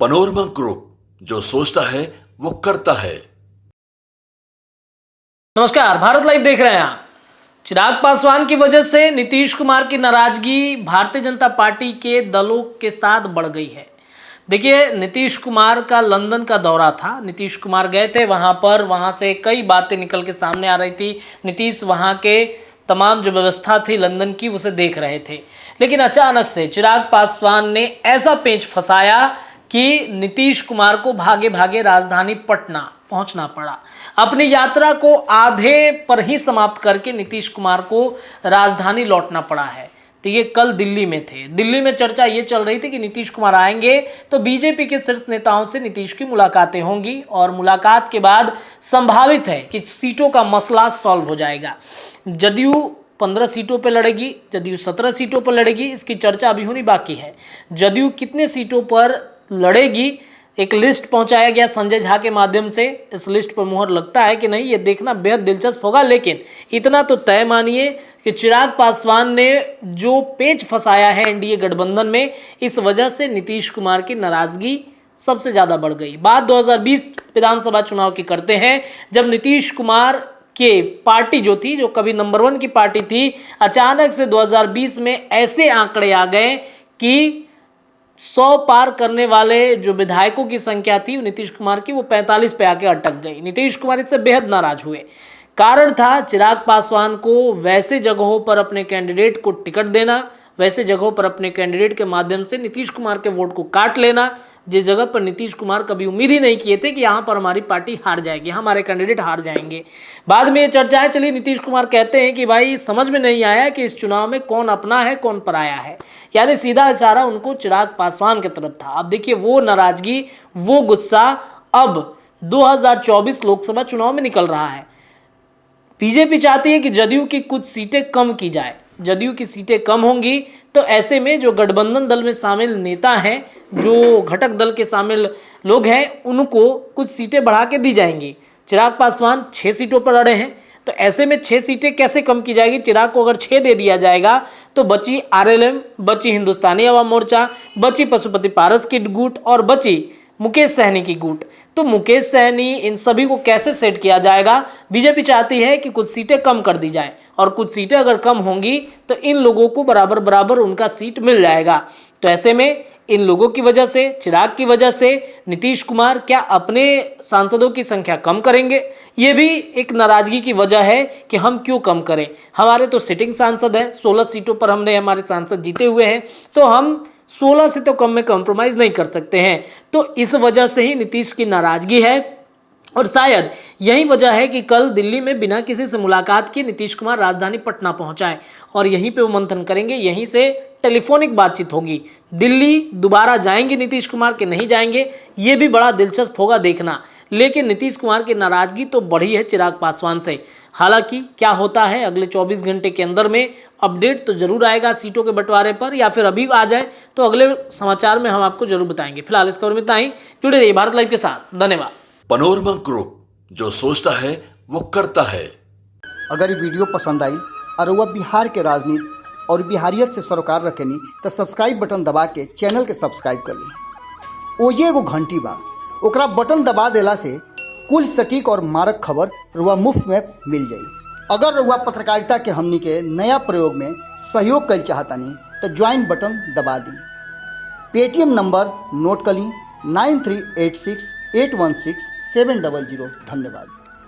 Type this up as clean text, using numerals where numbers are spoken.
Panorama group, जो सोचता है वो करता है। नमस्कार, भारत लाइव देख रहे हैं आप। चिराग पासवान की वजह से नीतीश कुमार की नाराजगी भारतीय जनता पार्टी के दलों के साथ बढ़ गई है। देखिए, नीतीश कुमार का लंदन का दौरा था। नीतीश कुमार गए थे वहां पर, वहां से कई बातें निकल के सामने आ रही थी। नीतीश वहां के तमाम जो व्यवस्था थी लंदन की उसे देख रहे थे, लेकिन अचानक से चिराग पासवान ने ऐसा पेंच फंसाया कि नीतीश कुमार को भागे भागे राजधानी पटना पहुंचना पड़ा। अपनी यात्रा को आधे पर ही समाप्त करके नीतीश कुमार को राजधानी लौटना पड़ा है। तो ये कल दिल्ली में थे। दिल्ली में चर्चा ये चल रही थी कि नीतीश कुमार आएंगे तो बीजेपी के शीर्ष नेताओं से नीतीश की मुलाकातें होंगी और मुलाकात के बाद संभावित है कि सीटों का मसला सॉल्व हो जाएगा। जदयू 15 सीटों पर लड़ेगी, जदयू 17 सीटों पर लड़ेगी, इसकी चर्चा अभी होनी बाकी है। जदयू कितने सीटों पर लड़ेगी, एक लिस्ट पहुंचाया गया संजय झा के माध्यम से। इस लिस्ट पर मुहर लगता है कि नहीं, ये देखना बेहद दिलचस्प होगा। लेकिन इतना तो तय मानिए कि चिराग पासवान ने जो पेच फंसाया है एनडीए गठबंधन में, इस वजह से नीतीश कुमार की नाराजगी सबसे ज्यादा बढ़ गई। बात 2020 विधानसभा चुनाव की करते हैं, जब नीतीश कुमार के पार्टी जो थी, जो कभी नंबर 1 की पार्टी थी, अचानक से 2020 में ऐसे आंकड़े आ गए कि 100 पार करने वाले जो विधायकों की संख्या थी नीतीश कुमार की, वो 45 पे आके अटक गई। नीतीश कुमार इससे बेहद नाराज हुए। कारण था चिराग पासवान को वैसे जगहों पर अपने कैंडिडेट को टिकट देना, वैसे जगहों पर अपने कैंडिडेट के माध्यम से नीतीश कुमार के वोट को काट लेना, जिस जगह पर नीतीश कुमार कभी उम्मीद ही नहीं किए थे कि यहाँ पर हमारी पार्टी हार जाएगी, हमारे कैंडिडेट हार जाएंगे। बाद में ये चर्चाएं चली। नीतीश कुमार कहते हैं कि भाई समझ में नहीं आया कि इस चुनाव में कौन अपना है कौन पराया है, यानी सीधा इशारा उनको चिराग पासवान की तरफ था। अब देखिए, वो नाराजगी, वो गुस्सा अब 2024 लोकसभा चुनाव में निकल रहा है। बीजेपी चाहती है कि जदयू की कुछ सीटें कम की जाए। जदयू की सीटें कम होंगी तो ऐसे में जो गठबंधन दल में शामिल नेता हैं, जो घटक दल के शामिल लोग हैं, उनको कुछ सीटें बढ़ा के दी जाएंगी। चिराग पासवान 6 सीटों पर अड़े हैं, तो ऐसे में 6 सीटें कैसे कम की जाएगी? चिराग को अगर 6 दे दिया जाएगा तो बची आरएलएम, बची हिंदुस्तानी अवाम मोर्चा, बची पशुपति पारस की गुट और बची मुकेश सहनी की गुट। तो मुकेश सहनी, इन सभी को कैसे सेट किया जाएगा? बीजेपी चाहती है कि कुछ सीटें कम कर दी जाए, और कुछ सीटें अगर कम होंगी तो इन लोगों को बराबर बराबर उनका सीट मिल जाएगा। तो ऐसे में इन लोगों की वजह से, चिराग की वजह से नीतीश कुमार क्या अपने सांसदों की संख्या कम करेंगे? ये भी एक नाराजगी की वजह है कि हम क्यों कम करें, हमारे तो सिटिंग सांसद हैं, 16 सीटों पर हमने हमारे सांसद जीते हुए हैं, तो हम 16 से तो कम में कॉम्प्रोमाइज नहीं कर सकते हैं। तो इस वजह से ही नीतीश की नाराजगी है, और शायद यही वजह है कि कल दिल्ली में बिना किसी से मुलाकात किए नीतीश कुमार राजधानी पटना पहुंचाए और यहीं पे वो मंथन करेंगे, यहीं से टेलीफोनिक बातचीत होगी। दिल्ली दोबारा जाएंगे नीतीश कुमार के नहीं जाएंगे, ये भी बड़ा दिलचस्प होगा देखना। लेकिन नीतीश कुमार की नाराजगी तो बढ़ी है चिराग पासवान से। हालांकि क्या होता है अगले 24 घंटे के अंदर में अपडेट तो जरूर आएगा सीटों के बंटवारे पर, या फिर अभी आ जाए तो अगले समाचार में हम आपको जरूर बताएंगे। फिलहाल इस खबर में इतना ही। जुड़े रहिए भारत लाइव के साथ। धन्यवाद। पनोरमा ग्रुप, जो सोचता है वो करता है। अगर ये वीडियो पसंद आई और वह बिहार के राजनीति और बिहारियत से सरोकार रखेनी तो सब्सक्राइब बटन दबा के चैनल के सब्सक्राइब कर ली। ओजे एगो घंटी बा, ओकरा बटन दबा देला से कुल सटीक और मारक खबर रुआ मुफ्त में मिल जाई। अगर रुआ पत्रकारिता के हमनी के नया प्रयोग में सहयोग कर चाहतानी तो ज्वाइन बटन दबा दी। पेटीएम नंबर नोट कर ली 9386 816 700। धन्यवाद।